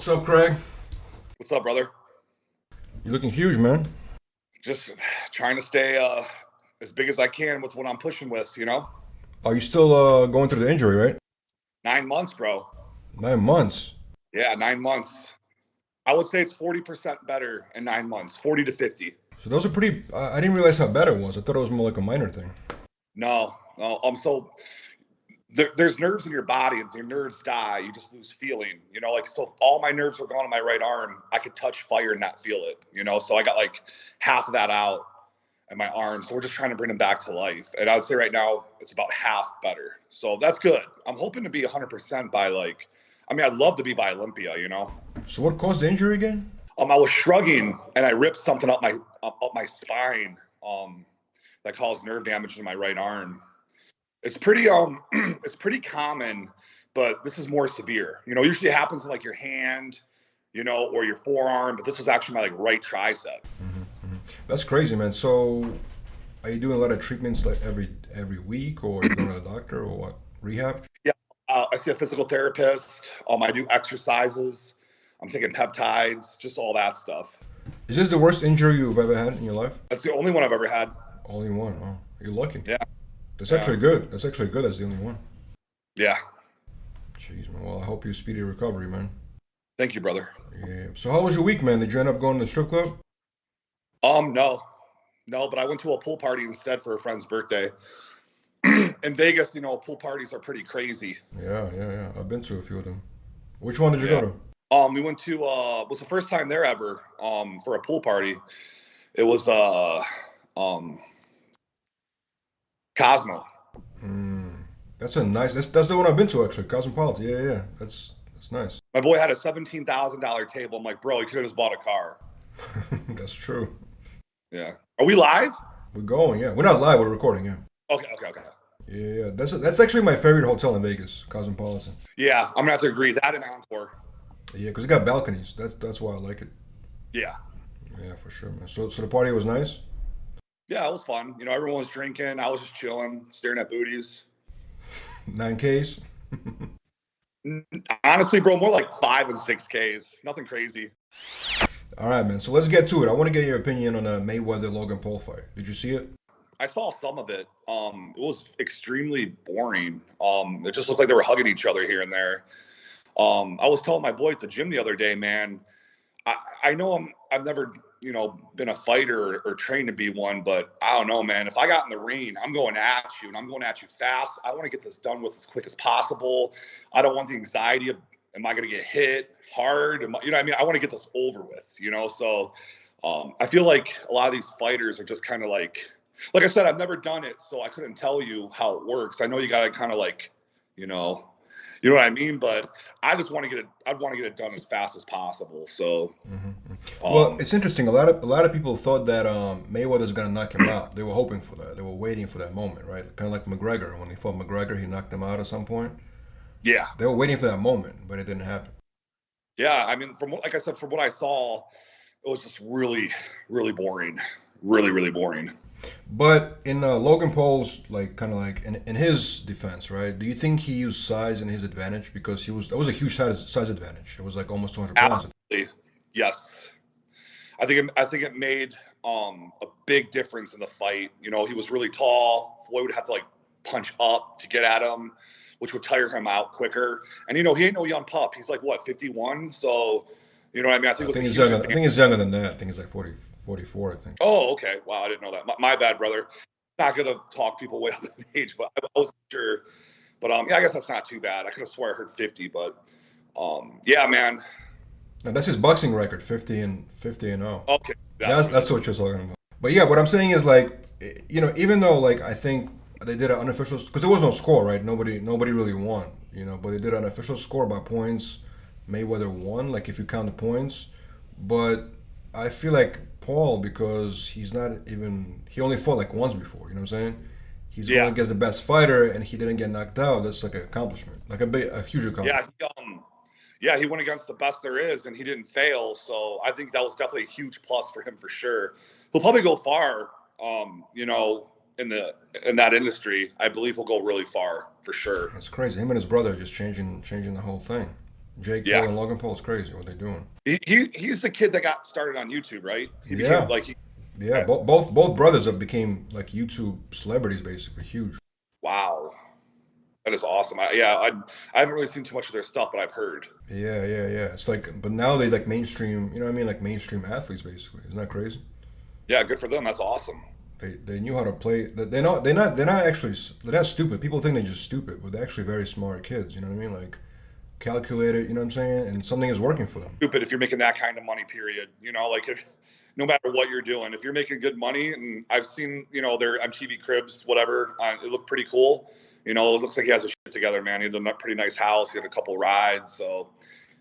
What's up, Craig? What's up, brother? You're looking huge, man. Just trying to stay as big as I can with what I'm pushing with. Are you still going through the injury, right? 9 months, bro. 9 months. Yeah, 9 months. I would say it's 40% better in 9 months, 40 to 50. So those are pretty. I didn't realize how bad it was. I thought it was more like a minor thing. No, no. So there's nerves in your body. If your nerves die, you just lose feeling. Like so, if all my nerves were gone on my right arm, I could touch fire and not feel it. So I got like half of that out in my arm. So we're just trying to bring them back to life. And I would say right now it's about half better. So that's good. I'm hoping to be 100% by I'd love to be by Olympia. So what caused the injury again? I was shrugging and I ripped something up my spine. That caused nerve damage in my right arm. It's pretty it's pretty common, but this is more severe. Usually it happens in like your hand, or your forearm, but this was actually my right tricep. That's crazy, man. So are you doing a lot of treatments like every week, or are you going to the doctor, or what? Rehab? Yeah, I see a physical therapist. I do exercises. I'm taking peptides, just all that stuff. Is this the worst injury you've ever had in your life? That's the only one I've ever had. Only one. Oh, you're lucky. Yeah, That's yeah, actually good. That's actually good as the only one. yeah. Jeez, man. Well, I hope you speedy recovery, man. Thank you, brother. Yeah. So how was your week, man? Did you end up going to the strip club? No, no, but I went to a pool party instead for a friend's birthday. In Vegas, pool parties are pretty crazy. Yeah. I've been to a few of them. Which one did you go Yeah. to? We went to it was the first time there ever for a pool party. It was um Cosmo. Mm, that's a nice. That's the one I've been to actually. Cosmopolitan. Yeah. That's nice. My boy had a $17,000 table. I'm like, bro, you could have just bought a car. That's true. Yeah. Are we live? We're going. Yeah, we're not live. We're recording. Yeah. Okay. Yeah. That's actually my favorite hotel in Vegas, Cosmopolitan. Yeah, I'm gonna have to agree. That and Encore. Yeah, because it got balconies. That's why I like it. Yeah. Yeah, for sure, man. So the party was nice. Yeah, it was fun. Everyone was drinking. I was just chilling, staring at booties. 9Ks. Honestly, bro, more like 5 and 6Ks. Nothing crazy. All right, man. So let's get to it. I want to get your opinion on the Mayweather Logan Paul fight. Did you see it? I saw some of it. It was extremely boring. It just looked like they were hugging each other here and there. I was telling my boy at the gym the other day, man. I know I've never, been a fighter or trained to be one, but I don't know, man. If I got in the ring, I'm going at you and I'm going at you fast. I want to get this done with as quick as possible. I don't want the anxiety of, am I going to get hit hard? You know what I mean? I want to get this over with. So I feel like a lot of these fighters are just kind of like I said, I've never done it, so I couldn't tell you how it works. I know you got to kind of you know, you know what I mean? But I just want to get it. I'd want to get it done as fast as possible. So, Well, um, it's interesting. A lot of people thought that Mayweather's gonna knock him out. They were hoping for that. They were waiting for that moment, right? Kind of like McGregor when he fought McGregor, he knocked him out at some point. yeah, They were waiting for that moment, but it didn't happen. yeah. I mean, like I said, from what I saw, it was just really, really boring. Really, really boring. But in Logan Paul's kind of like in his defense, right? Do you think he used size in his advantage because that was a huge size advantage. It was like almost 200 pounds. Absolutely, yes. I think it made a big difference in the fight. He was really tall. Floyd would have to punch up to get at him, which would tire him out quicker. And he ain't no young pup. He's like what, 51? So you know what I mean. I think I it was a think he's huge younger. I advantage. think he's younger than that. I think he's like 40, 44. I think. Oh, okay. Wow, I didn't know that. My bad, brother. Not gonna talk people way up in age, but I wasn't sure. But yeah, I guess that's not too bad. I could have swore I heard 50, but yeah, man. And that's his boxing record, 50 and 0. Okay, that's That's what it that's is. what you're talking about. But yeah, what I'm saying is even though I think they did an unofficial because there was no score, right? Nobody really won, but they did an official score by points. Mayweather won, like if you count the points. But I feel like Paul because he only fought like once before, you know what I'm saying? He's going Yeah, against the best fighter and he didn't get knocked out. That's like an accomplishment, like a huge yeah, accomplishment. he went against the best there is, and he didn't fail. So I think that was definitely a huge plus for him for sure. He'll probably go far. In that industry, I believe he'll go really far for sure. That's crazy. Him and his brother are just changing the whole thing. Jake Paul Yeah. and Logan Paul is crazy. What they doing? He's the kid that got started on YouTube, right? He became Yeah, like yeah. okay. Both brothers have became like YouTube celebrities, basically huge. Wow. That is awesome. I haven't really seen too much of their stuff, but I've heard. Yeah, yeah, yeah. It's like, but now they like mainstream. You know what I mean? Like mainstream athletes, basically. Isn't that crazy? Yeah, good for them. That's awesome. They knew how to play. They're not actually they're not stupid. People think they're just stupid, but they're actually very smart kids. You know what I mean? Like calculated. You know what I'm saying? And something is working for them. Stupid if you're making that kind of money. Period. Like if, no matter what you're doing, if you're making good money, and I've seen their MTV Cribs, whatever, it looked pretty cool. It looks like he has his shit together, man. He had a pretty nice house. He had a couple rides, so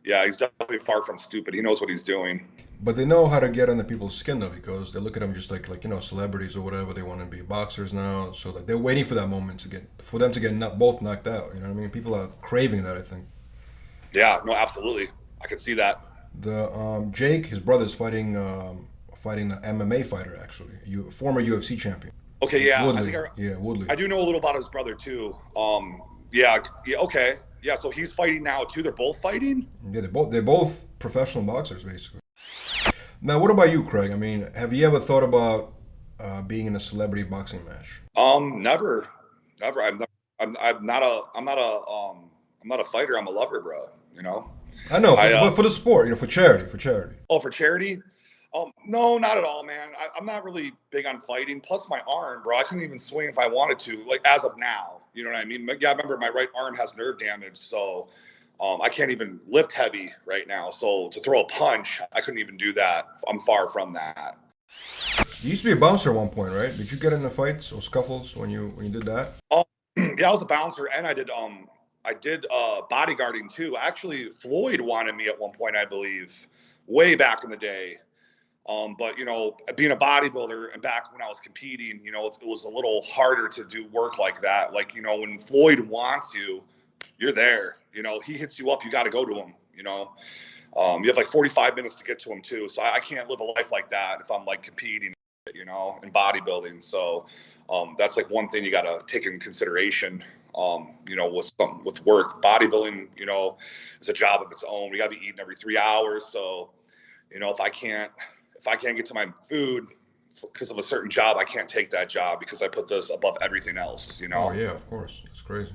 yeah, he's definitely far from stupid. He knows what he's doing. But they know how to get under people's skin though, because they look at them just like celebrities or whatever. They want to be boxers now, so like they're waiting for that moment for them to get both knocked out. You know what I mean? People are craving that. I think. Yeah, no, absolutely. I can see that. The Jake, his brother, is fighting the MMA fighter actually, former UFC champion. Okay, yeah, Woodley. Yeah, Woodley. I do know a little about his brother too. Yeah, okay, yeah. So he's fighting now too. They're both fighting. Yeah, they're both professional boxers basically. Now, what about you, Craig? I mean, have you ever thought about being in a celebrity boxing match? Never, never. I'm not a fighter. I'm a lover, bro. I know, I but for the sport, for charity, for charity. Oh, for charity? No, not at all, man. I'm not really big on fighting. Plus, my arm, bro, I couldn't even swing if I wanted to. Like as of now, you know what I mean? Yeah, I remember my right arm has nerve damage, so I can't even lift heavy right now. So to throw a punch, I couldn't even do that. I'm far from that. You used to be a bouncer at one point, right? Did you get into fights or scuffles when you did that? Yeah, I was a bouncer, and I did bodyguarding too. Actually, Floyd wanted me at one point, I believe, way back in the day. But being a bodybuilder and back when I was competing, it was a little harder to do work like that. Like, when Floyd wants you, you're there. He hits you up, you got to go to him. You have like 45 minutes to get to him too. So I can't live a life like that if I'm like competing, in bodybuilding. So that's like one thing you got to take in consideration. With work, bodybuilding, is a job of its own. We got to be eating every 3 hours. So, if I can't get to my food because of a certain job, I can't take that job because I put this above everything else. Oh yeah, of course. It's crazy.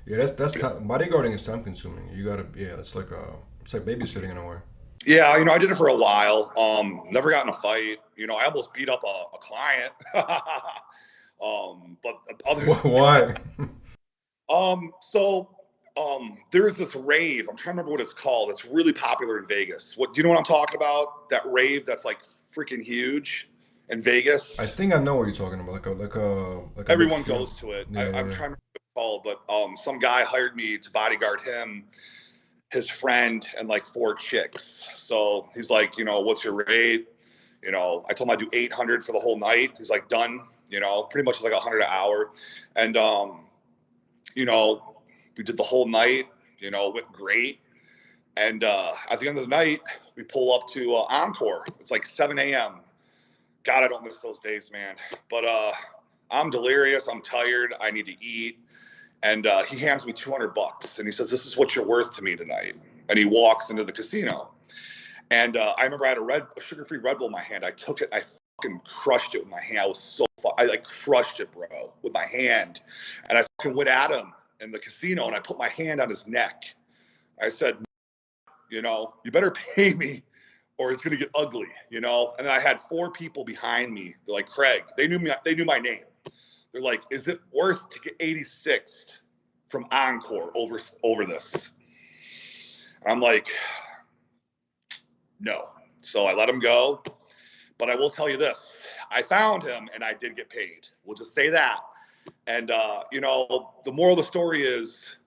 Yeah, that's bodyguarding is time consuming. You gotta, yeah, it's like babysitting in a way. Yeah, I did it for a while. Never got in a fight. I almost beat up a client. But other Why? so there's this rave. I'm trying to remember what it's called. It's really popular in Vegas. Do you know what I'm talking about? That rave that's like freaking huge in Vegas. I think I know what you're talking about. Like everyone goes to it. Yeah, I'm trying to remember what it's called, but some guy hired me to bodyguard him, his friend, and like 4 chicks. So he's like, what's your rate? I told him I'd do 800 for the whole night. He's like, done. Pretty much it's like 100 an hour, and we did the whole night, went great. And at the end of the night, we pull up to Encore. It's like 7 a.m. God, I don't miss those days, man. But I'm delirious. I'm tired. I need to eat. And he hands me $200. And he says, this is what you're worth to me tonight. And he walks into the casino. And I remember I had a sugar-free Red Bull in my hand. I took it. I fucking crushed it with my hand. I was so I like crushed it, bro, with my hand. And I fucking went at him in the casino, and I put my hand on his neck. I said, you better pay me or it's going to get ugly, And then I had 4 people behind me. They're like, Craig, they knew my name. They're like, is it worth to get 86th from Encore over this? And I'm like, no. So I let him go. But I will tell you this, I found him and I did get paid. We'll just say that. And, the moral of the story is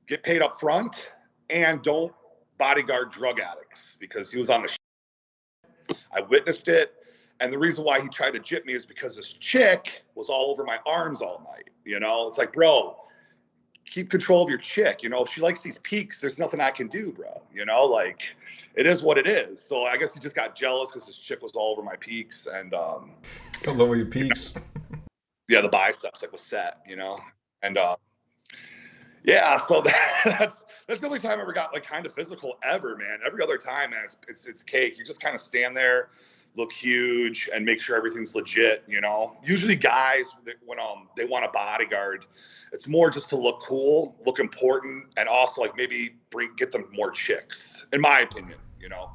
get paid up front and don't bodyguard drug addicts, because he was on the I witnessed it. And the reason why he tried to jip me is because this chick was all over my arms all night. It's like, bro, keep control of your chick. If she likes these peaks, there's nothing I can do, bro. Like it is what it is. So I guess he just got jealous because this chick was all over my peaks. And all over your peaks. Yeah, the biceps was set, and yeah, so That's the only time I ever got like kind of physical ever, man. Every other time, man, it's cake. You just kind of stand there, look huge, and make sure everything's legit. You know, usually guys when they want a bodyguard, it's more just to look cool, look important, and also like maybe get them more chicks, in my opinion. You know.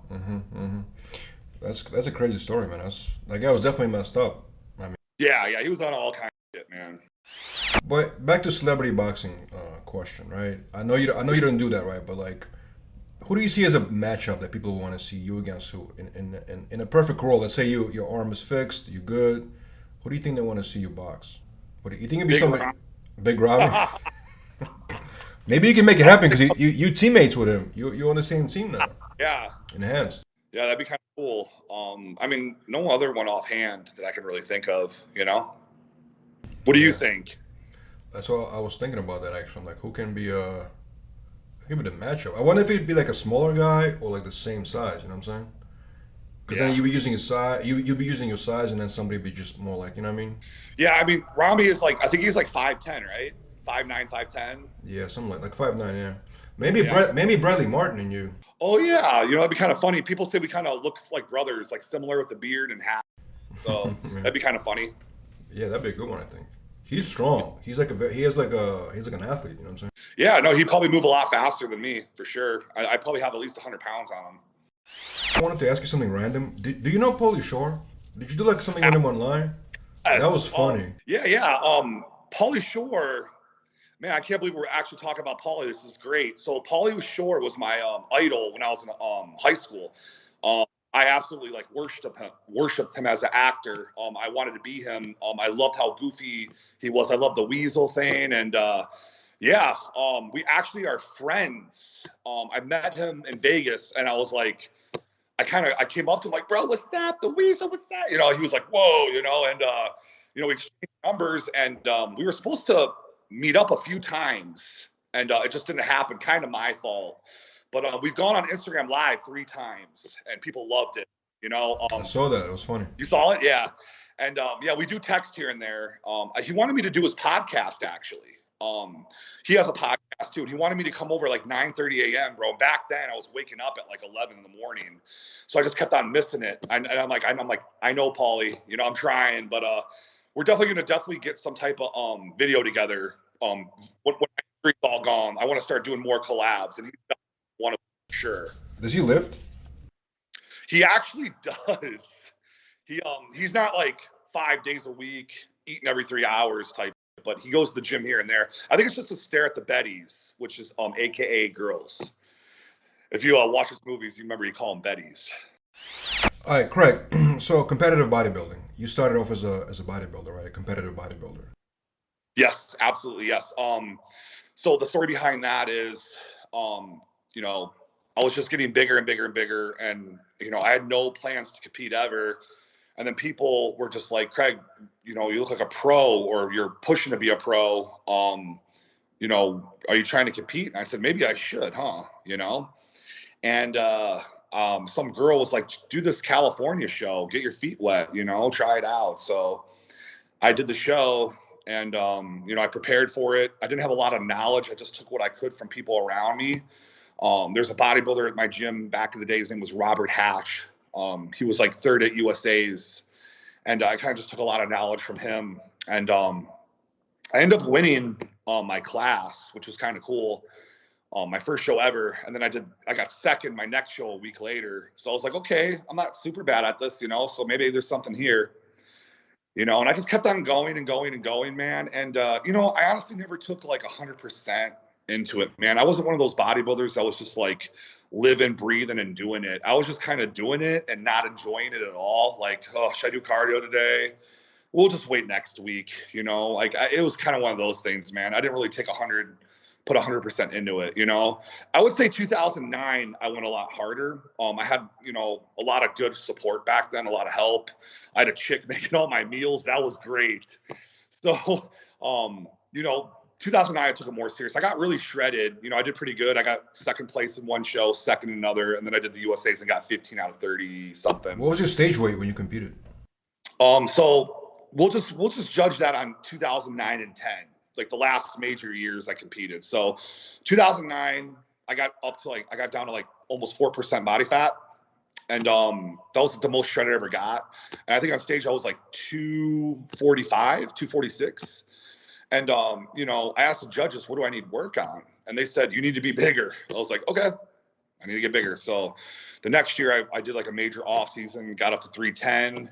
That's a crazy story, man. That guy was definitely messed up. I mean, Yeah, he was on all kinds of shit, man. but back to celebrity boxing question, right? I know you don't do that, right? But like, who do you see as a matchup that people want to see you against? Who in a perfect world? Let's say your arm is fixed, you good. Who do you think they want to see you box? What do you think it'd be Big something? Ron. Big Ramy. Maybe you can make it happen because you teammates with him. You're on the same team now. Yeah. Enhanced. Yeah, that'd be kind of cool. I mean, no other one offhand that I can really think of, you know? What do you think? That's what I was thinking about that actually. I'm like, who can be the matchup? I wonder if it'd be like a smaller guy or like the same size. You know what I'm saying? Because then you'd be using his size. You'd be using your size, and then somebody be just more like, you know what I mean? Yeah, I mean, Rami is like, I think he's like 5'10", right? 5'9", 5'10". Yeah, something like 5'9". Yeah, maybe Bradley Martin and you. Oh yeah, you know, that'd be kind of funny. People say we kind of looks like brothers, like similar with the beard and hat. So that'd be kind of funny. Yeah, that'd be a good one. I think he's strong. He's like he's like an athlete. You know what I'm saying? Yeah, no, he'd probably move a lot faster than me for sure. I probably have at least 100 pounds on him. I wanted to ask you something random. Do you know Pauly Shore? Did you do like something on him online? Yes. That was funny. Yeah. Pauly Shore. Man, I can't believe we're actually talking about Pauly. This is great. So Pauly Shore was my idol when I was in high school. I absolutely like worshipped him as an actor. I wanted to be him. I loved how goofy he was. I loved the weasel thing, and we actually are friends. I met him in Vegas, and I was like, I came up to him like, bro, what's that? The weasel, what's that? You know, he was like, whoa, you know, and we exchanged numbers, and we were supposed to meet up a few times, and it just didn't happen. Kind of my fault. But we've gone on Instagram Live 3 times, and people loved it. You know, I saw that. It was funny. You saw it, yeah. And we do text here and there. He wanted me to do his podcast actually. He has a podcast too, and he wanted me to come over like 9:30 a.m. Bro, back then I was waking up at like 11 in the morning, so I just kept on missing it. And I'm like, I know Pauly, you know, I'm trying, but we're definitely gonna get some type of video together. When my streak's all gone, I want to start doing more collabs, and he's one of them for sure. Does he lift? He actually does. He's not like 5 days a week, eating every 3 hours type, but he goes to the gym here and there. I think it's just to stare at the Betties, which is AKA girls. If you watch his movies, you remember you call them Betties. All right, Craig. So competitive bodybuilding. You started off as a bodybuilder, right? A competitive bodybuilder. Yes, absolutely, yes. So the story behind that is, I was just getting bigger and bigger and bigger, and I had no plans to compete ever. And then people were just like, Craig, you look like a pro, or you're pushing to be a pro. Are you trying to compete? And I said, maybe I should, huh? And some girl was like, do this California show, get your feet wet, try it out. So I did the show, and I prepared for it. I didn't have a lot of knowledge. I just took what I could from people around me. There's a bodybuilder at my gym back in the day. His name was Robert Hatch. He was like 3rd at USA's, and I kind of just took a lot of knowledge from him. And I ended up winning my class, which was kind of cool. My first show ever. And then I got second my next show a week later. So I was like, okay, I'm not super bad at this, so maybe there's something here, and I just kept on going and going and going, man. And, I honestly never took like 100% into it, man. I wasn't one of those bodybuilders that was just like living, breathing, and doing it. I was just kind of doing it and not enjoying it at all. Like, oh, should I do cardio today? We'll just wait next week. It was kind of one of those things, man. I didn't really put 100% into it. I would say 2009, I went a lot harder. I had, a lot of good support back then, a lot of help. I had a chick making all my meals. That was great. So, 2009, I took it more serious. I got really shredded. I did pretty good. I got second place in one show, second in another, and then I did the USA's and got 15 out of 30 something. What was your stage weight when you competed? So we'll just judge that on 2009 and 10, like the last major years I competed. So 2009, I got down to like almost 4% body fat. And that was the most shredded I ever got. And I think on stage I was like 245, 246. And you know, I asked the judges, what do I need work on? And they said, you need to be bigger. I was like, okay, I need to get bigger. So the next year I did like a major off season, got up to 310.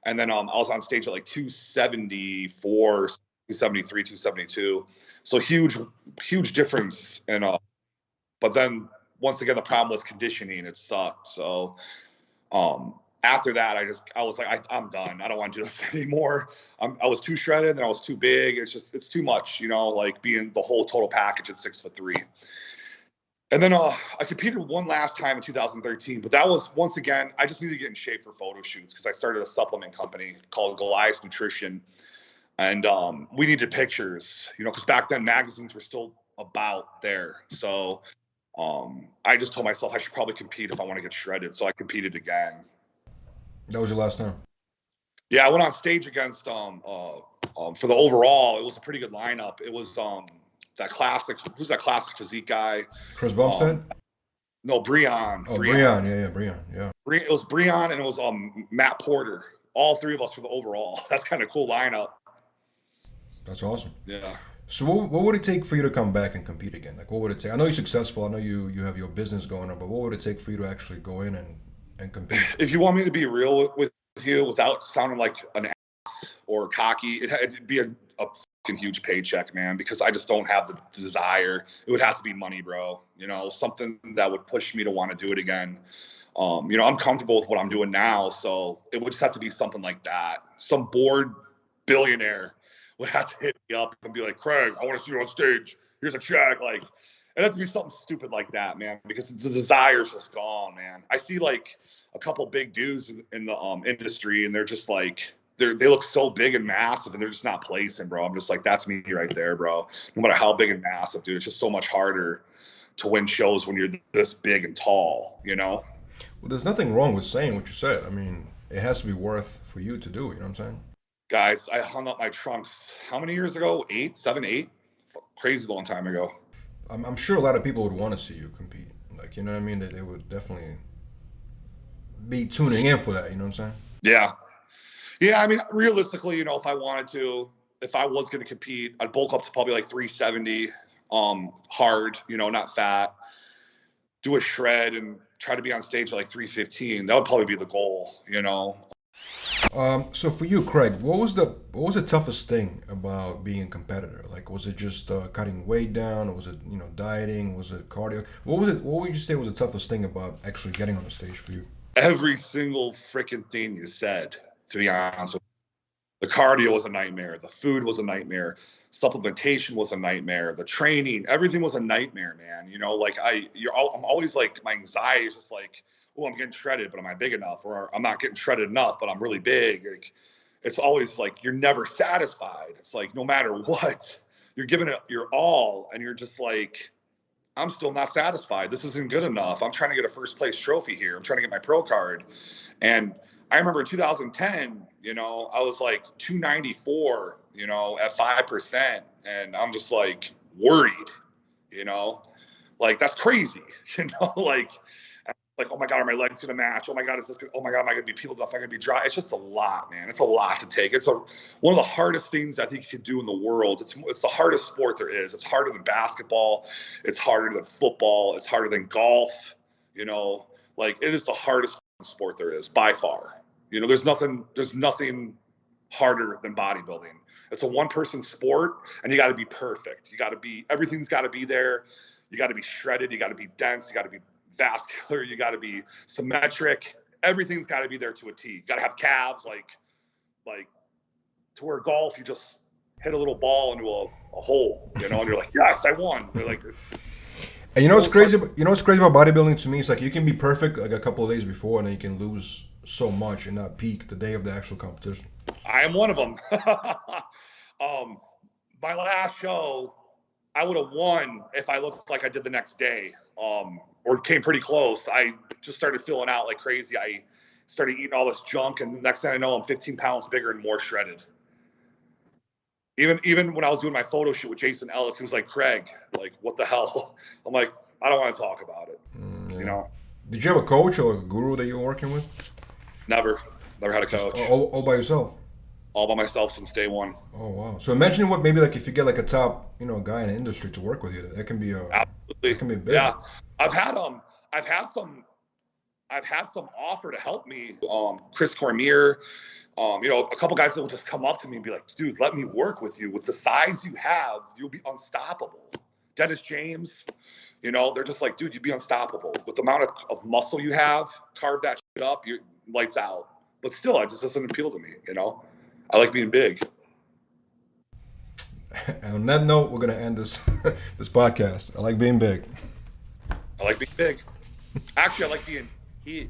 And then I was on stage at like 274, 273, 272. So huge difference. And but then once again, the problem was conditioning. It sucked. So after that, I was like, I'm done. I don't want to do this anymore. I was too shredded and I was too big. It's too much, you know, like being the whole total package at 6'3". And then I competed one last time in 2013, but that was, once again, I just needed to get in shape for photo shoots because I started a supplement company called Golias Nutrition. And we needed pictures, you know, because back then magazines were still about there. So I just told myself I should probably compete if I want to get shredded. So I competed again. That was your last time? Yeah, I went on stage against for the overall. It was a pretty good lineup. It was that classic. Who's that classic physique guy? Chris Bumstead? No, Breon. Oh, Breon. Yeah, Breon. Yeah. It was Breon and it was Matt Porter. All three of us for the overall. That's kind of cool lineup. That's awesome. Yeah. So what would it take for you to come back and compete again? Like, what would it take? I know you're successful. I know you have your business going on, but what would it take for you to actually go in and compete? If you want me to be real with you without sounding like an ass or cocky, it'd be a fucking huge paycheck, man, because I just don't have the desire. It would have to be money, bro. You know, something that would push me to want to do it again. You know, I'm comfortable with what I'm doing now, so it would just have to be something like that. Some bored billionaire would have to hit me up and be like, Craig, I want to see you on stage. Here's a check. Like, it has to be something stupid like that, man, because the desire's just gone, man. I see like a couple big dudes in the industry, and they're just like, they look so big and massive, and they're just not placing, bro. I'm just like, that's me right there, bro. No matter how big and massive, dude, it's just so much harder to win shows when you're this big and tall, you know? Well, there's nothing wrong with saying what you said. I mean, it has to be worth for you to do, you know what I'm saying? Guys, I hung up my trunks how many years ago? 7, 8? Crazy long time ago. I'm sure a lot of people would want to see you compete. Like, you know what I mean? They would definitely be tuning in for that, you know what I'm saying? Yeah. Yeah, I mean, realistically, you know, if I wanted to, if I was going to compete, I'd bulk up to probably like 370, hard, you know, not fat, do a shred and try to be on stage at like 315. That would probably be the goal, you know? So for you, Craig, what was the toughest thing about being a competitor? Like, was it just cutting weight down, or was it, you know, dieting? Was it cardio? What was it? What would you say was the toughest thing about actually getting on the stage for you? Every single freaking thing you said, to be honest with you. The cardio was a nightmare. The food was a nightmare. Supplementation was a nightmare. The training, everything was a nightmare, man. You know, like I'm always like, my anxiety is just like, oh, I'm getting shredded, but am I big enough? Or I'm not getting shredded enough, but I'm really big. Like, it's always like, you're never satisfied. It's like, no matter what, you're giving it your all, and you're just like, I'm still not satisfied. This isn't good enough. I'm trying to get a first place trophy here. I'm trying to get my pro card. And I remember in 2010, you know, I was like 294, you know, at 5%. And I'm just like worried, you know, like that's crazy, you know, like, oh my God, are my legs gonna match? Oh my God, is this gonna, oh my God, am I gonna be peeled off? Am I gonna be dry? It's just a lot, man. It's a lot to take. It's one of the hardest things I think you could do in the world. It's the hardest sport there is. It's harder than basketball. It's harder than football. It's harder than golf. You know, like, it is the hardest sport there is by far. You know, there's nothing harder than bodybuilding. It's a one-person sport, and you got to be perfect. Everything's got to be there. You got to be shredded. You got to be dense. You got to be vascular, you got to be symmetric. Everything's got to be there to a T. You got to have calves, like to where golf, you just hit a little ball into a hole, you know, and you're like, yes, I won. They're like, it's. And you know what's crazy? You know what's crazy about bodybuilding to me? It's like you can be perfect like a couple of days before, and then you can lose so much and not peak the day of the actual competition. I am one of them. My last show, I would have won if I looked like I did the next day. Or came pretty close. I just started filling out like crazy. I started eating all this junk, and the next thing I know, I'm 15 pounds bigger and more shredded. Even when I was doing my photo shoot with Jason Ellis, he was like, Craig, like, what the hell? I'm like, I don't want to talk about it. Yeah. You know, Did you have a coach or a guru that you were working with? never had a coach. All by yourself? All by myself since day one. Oh wow! So imagine what maybe like if you get like a top guy in the industry to work with you, that can be Absolutely. that can be big. Yeah, I've had some offer to help me. Chris Cormier, a couple guys that will just come up to me and be like, dude, let me work with you. With the size you have, you'll be unstoppable. Dennis James, they're just like, dude, you'd be unstoppable. With the amount of muscle you have, carve that shit up, you're lights out. But still, it just doesn't appeal to me, I like being big. And on that note, we're gonna end this this podcast. I like being big. I like being big. Actually, I like being huge.